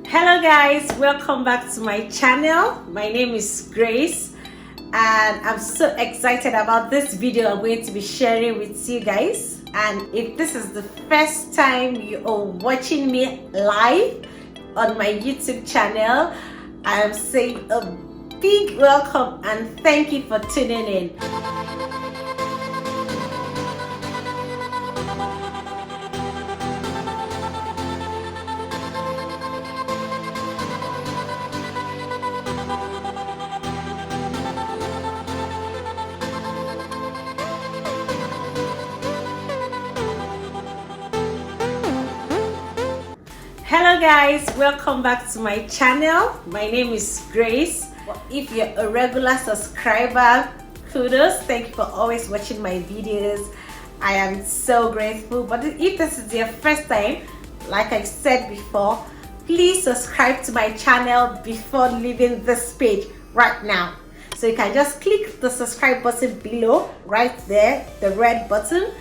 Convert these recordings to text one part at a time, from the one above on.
Hello guys, welcome back to my channel. My name is Grace and I'm so excited about this video I'm going to be sharing with you guys. And if this is the first time you are watching me live on my YouTube channel, I am saying a big welcome and thank you for tuning in. Hello guys, welcome back to my channel. My name is Grace. If you're a regular subscriber, kudos, thank you for always watching my videos. I am so grateful. But if this is your first time, like I said before, please subscribe to my channel before leaving this page right now. So you can just click the subscribe button below, right there, the red button.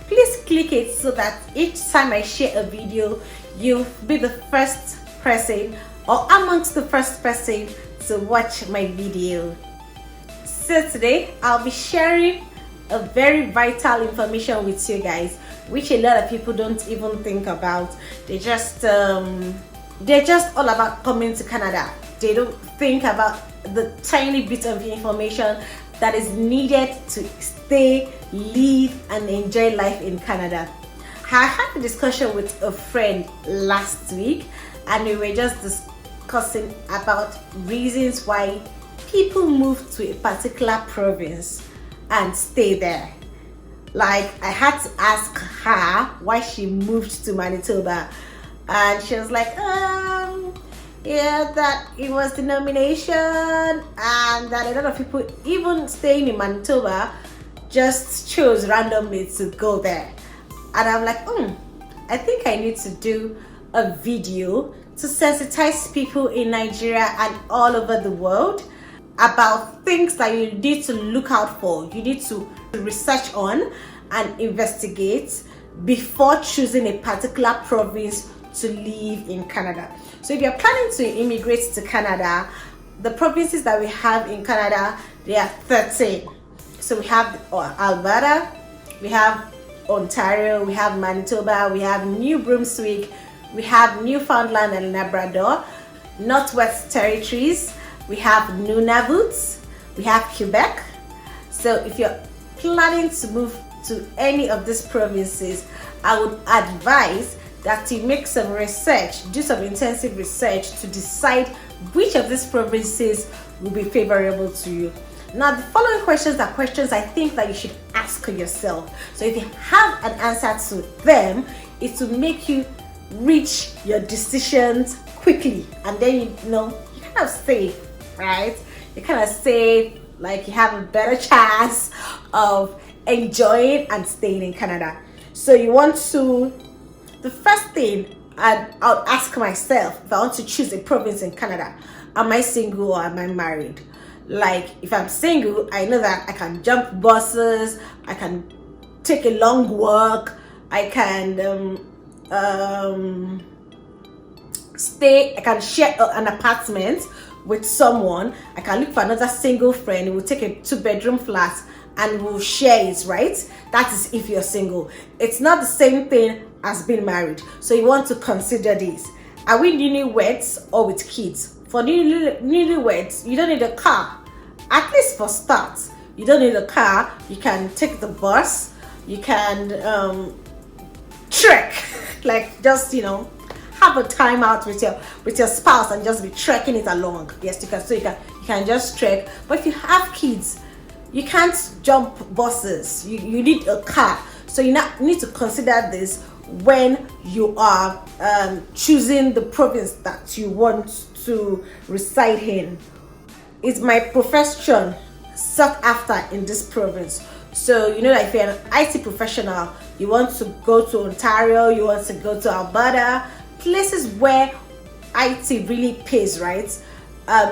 Please click it so that each time I share a video, you'll be the first person or amongst the first person to watch my video. So today I'll be sharing a very vital information with you guys, which a lot of people don't even think about. They're just all about coming to Canada. They don't think about the tiny bit of information that is needed to stay, live and enjoy life in Canada. I had a discussion with a friend last week and we were just discussing about reasons why people move to a particular province and stay there. Like, I had to ask her why she moved to Manitoba and she was like, yeah, that it was the nomination and that a lot of people even staying in Manitoba just chose randomly to go there. And I'm like, I think I need to do a video to sensitize people in Nigeria and all over the world about things that you need to look out for, you need to research on and investigate before choosing a particular province to live in Canada. So if you're planning to immigrate to Canada, the provinces that we have in Canada, there are 13. So we have Alberta, we have Ontario, we have Manitoba, we have New Brunswick, we have Newfoundland and Labrador, Northwest Territories, we have Nunavut, we have Quebec. So if you're planning to move to any of these provinces, I would advise that you make some research, do some intensive research to decide which of these provinces will be favorable to you. Now, the following questions are questions I think that you should ask yourself. So if you have an answer to them, it will make you reach your decisions quickly. And then you kind of save, right? You kind of save, like you have a better chance of enjoying and staying in Canada. So you want to, the first thing I'll ask myself if I want to choose a province in Canada, am I single or am I married? Like, if I'm single, I know that I can jump buses, I can take a long walk, I can I can share an apartment with someone, I can look for another single friend, we'll take a 2-bedroom flat and we'll share it, right? That is if you're single. It's not the same thing as being married. So you want to consider this. Are we newlyweds or with kids? For newlyweds, you don't need a car. At least for start, you don't need a car. You can take the bus. You can trek, like just have a time out with your spouse and just be trekking it along. Yes, you can. So you can just trek. But if you have kids, you can't jump buses. You need a car. So you need to consider this when you are choosing the province that you want to reside in. Is my profession sought after in this province? So that if you're an IT professional, you want to go to Ontario, you want to go to Alberta, places where IT really pays, right?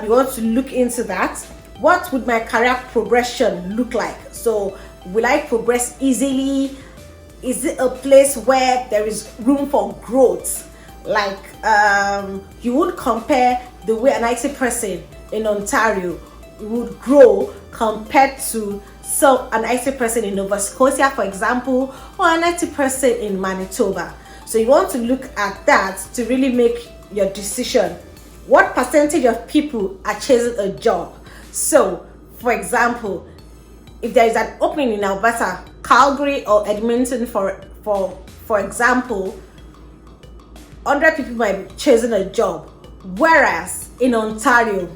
You want to look into that. What would my career progression look like? So will I progress easily? Is it a place where there is room for growth? like you would compare the way an IT person in Ontario would grow compared to an IT person in Nova Scotia, for example, or an IT person in Manitoba. So you want to look at that to really make your decision. What percentage of people are chasing a job? So, for example, if there is an opening in Alberta, Calgary, or Edmonton, for example, 100 people might be chasing a job, whereas in Ontario,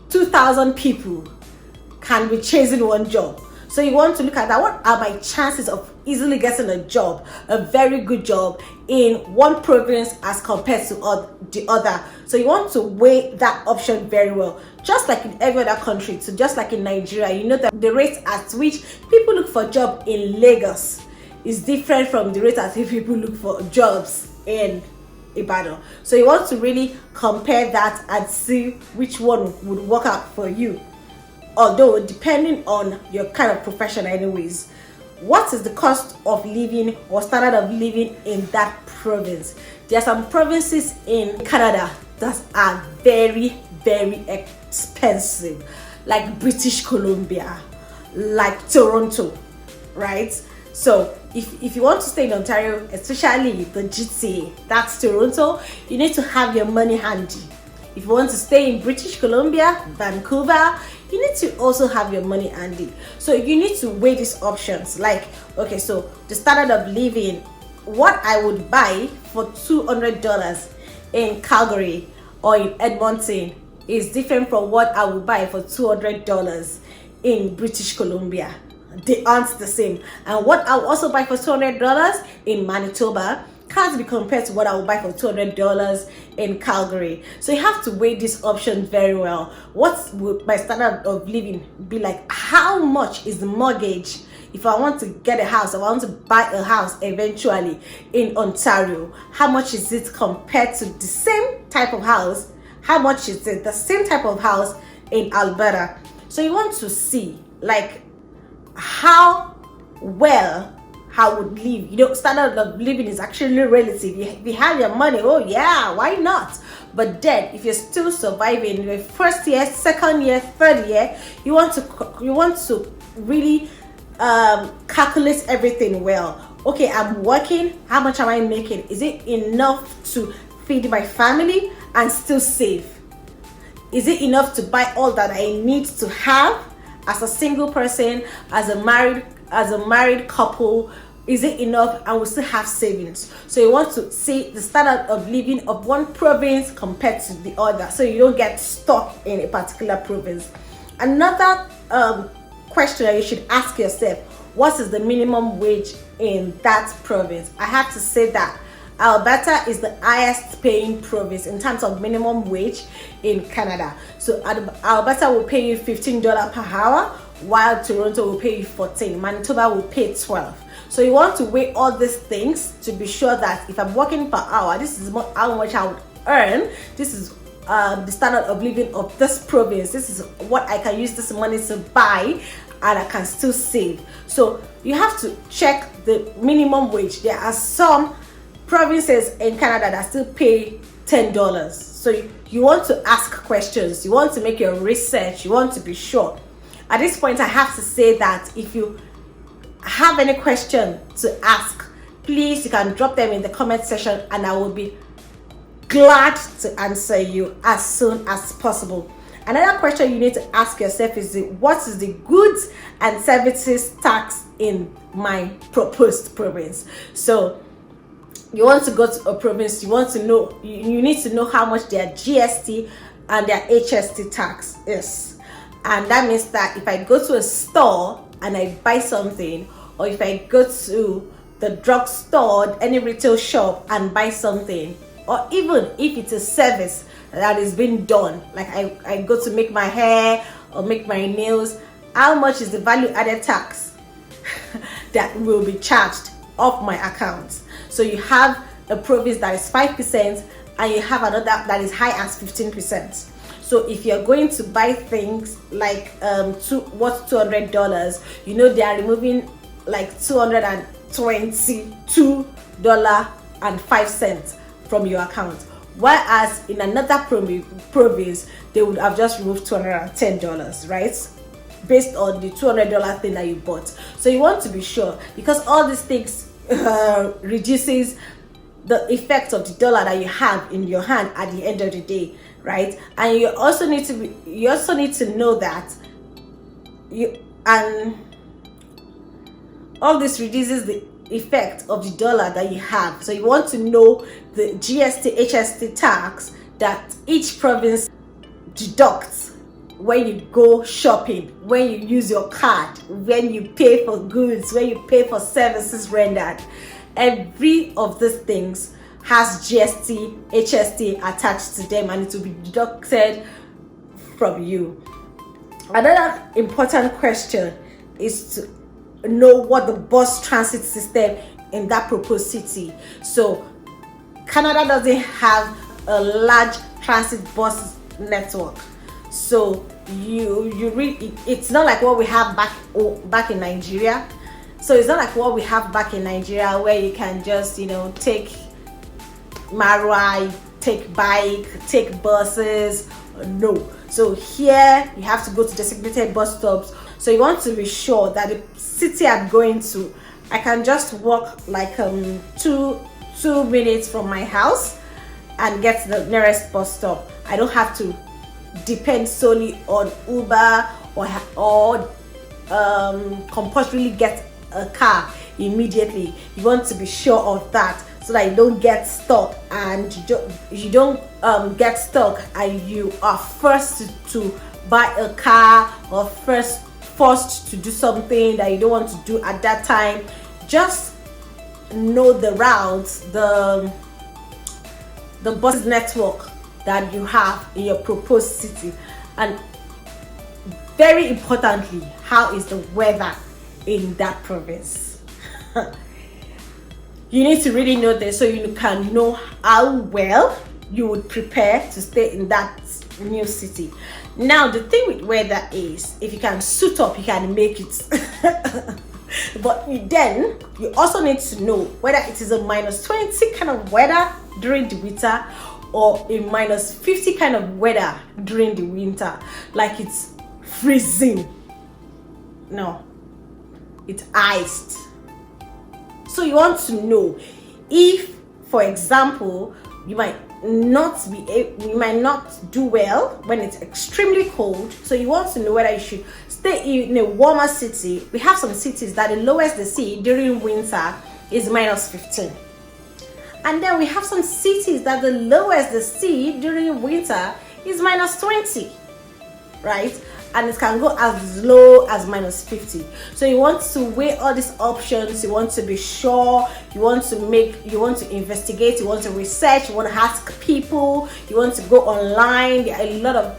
2,000 people can be chasing one job. So you want to look at that. What are my chances of easily getting a job, a very good job, in one province as compared to the other? So you want to weigh that option very well. Just like in every other country, so just like in Nigeria, you know that the rate at which people look for job in Lagos is different from the rate at which people look for jobs in Ibadan. So you want to really compare that and see which one would work out for you. Although depending on your kind of profession anyways, what is the cost of living or standard of living in that province? There are some provinces in Canada that are very, very expensive, like British Columbia, like Toronto, right? So if you want to stay in Ontario, especially the GTA, that's Toronto, you need to have your money handy. If you want to stay in British Columbia, Vancouver, you need to also have your money handy. So you need to weigh these options. Like, okay, so the standard of living, what I would buy for $200 in Calgary or in Edmonton is different from what I would buy for $200 in British Columbia. They aren't the same. And what I will also buy for $200 in Manitoba can't be compared to what I will buy for $200 in Calgary. So you have to weigh these options very well. What would my standard of living be like? How much is the mortgage if I want to get a house, if I want to buy a house eventually in Ontario? How much is it compared to the same type of house? How much is it the same type of house in Alberta? So you want to see like how well I would live. You know, standard of living is actually relative. If you have your money, oh yeah, why not? But then if you're still surviving in your first year, second year, third year, you want to really calculate everything well. Okay, I'm working, how much am I making? Is it enough to feed my family and still save? Is it enough to buy all that I need to have as a single person, as a married couple? Is it enough and we still have savings? So you want to see the standard of living of one province compared to the other, so you don't get stuck in a particular province. Another question that you should ask yourself: what is the minimum wage in that province? I have to say that Alberta is the highest paying province in terms of minimum wage in Canada. So Alberta will pay you $15 per hour, while Toronto will pay you $14. Manitoba will pay $12. So you want to weigh all these things to be sure that if I'm working per hour, this is how much I would earn. This is the standard of living of this province. This is what I can use this money to buy, and I can still save. So you have to check the minimum wage. There are some provinces in Canada that still pay $10. So you want to ask questions, you want to make your research, you want to be sure. At this point, I have to say that if you have any question to ask, please, you can drop them in the comment section and I will be glad to answer you as soon as possible. Another question you need to ask yourself is what is the goods and services tax in my proposed province? So you want to go to a province, you want to know, you need to know how much their GST and their HST tax is. And that means that if I go to a store and I buy something, or if I go to the drugstore, any retail shop and buy something, or even if it's a service that is being done, like I go to make my hair or make my nails, how much is the value added tax that will be charged off my account? So you have a province that is 5% and you have another that is high as 15%. So if you're going to buy things like $200, you know they are removing like $222.05 from your account. Whereas in another province, they would have just removed $210, right? Based on the $200 thing that you bought. So you want to be sure, because all these things reduces the effect of the dollar that you have in your hand at the end of the day, right? And you also need to know that all this reduces the effect of the dollar that you have. So you want to know the GST HST tax that each province deducts when you go shopping, when you use your card, when you pay for goods, when you pay for services rendered. Every of these things has GST HST attached to them, and it will be deducted from you. Another important question is to know what the bus transit system in that proposed city. So Canada doesn't have a large transit bus network, so you really, it's not like what we have back in Nigeria. So it's not like what we have back in Nigeria, where you can just, take Marwa, take bike, take buses. No. So here you have to go to designated bus stops. So you want to be sure that the city I'm going to, I can just walk like 2 minutes from my house and get to the nearest bus stop. I don't have to depend solely on Uber or compulsorily get a car immediately. You want to be sure of that, so that you don't get stuck, and you don't get stuck and you are forced to buy a car, or forced to do something that you don't want to do at that time. Just know the routes, the bus network that you have in your proposed city, and very importantly, how is the weather in that province. You need to really know this, so you can know how well you would prepare to stay in that new city. Now, the thing with weather is, if you can suit up, you can make it. But then you also need to know whether it is a -20 kind of weather during the winter, or a -50 kind of weather during the winter, like it's freezing. No, it's iced. So you want to know if, for example, you might not do well when it's extremely cold. So you want to know whether you should stay in a warmer city. We have some cities that the lowest they see during winter is -15, and then we have some cities that the lowest they see during winter is -20, right? And it can go as low as -50. So you want to weigh all these options. You want to be sure. You want to investigate. You want to research. You want to ask people. You want to go online. There are a lot of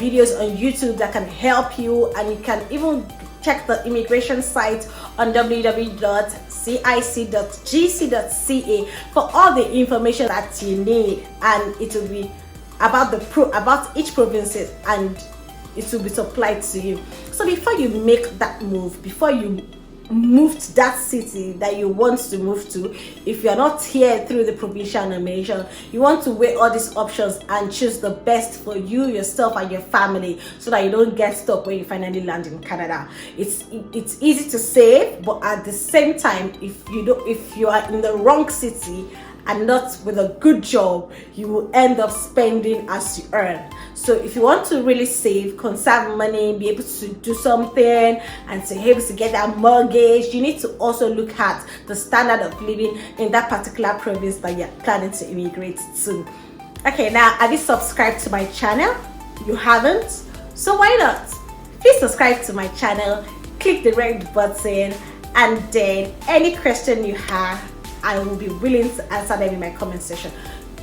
videos on YouTube that can help you, and you can even check the immigration site on www.cic.gc.ca for all the information that you need, and it will be about each province, and it will be supplied to you. So before you make that move, before you move to that city that you want to move to, if you're not here through the provincial nomination, you want to weigh all these options and choose the best for you, yourself, and your family, so that you don't get stuck when you finally land in Canada. It's easy to save, but at the same time, if you are in the wrong city and not with a good job, you will end up spending as you earn. So if you want to really save, conserve money, be able to do something, and to be able to get that mortgage, you need to also look at the standard of living in that particular province that you're planning to immigrate to. Okay, now, have you subscribed to my channel? You haven't? So why not? Please subscribe to my channel, click the red button, and then any question you have, I will be willing to answer them in my comment section.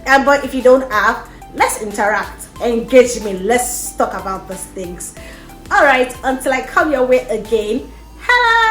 But if you don't have, let's interact, engage me, let's talk about these things. All right, until I come your way again, hello.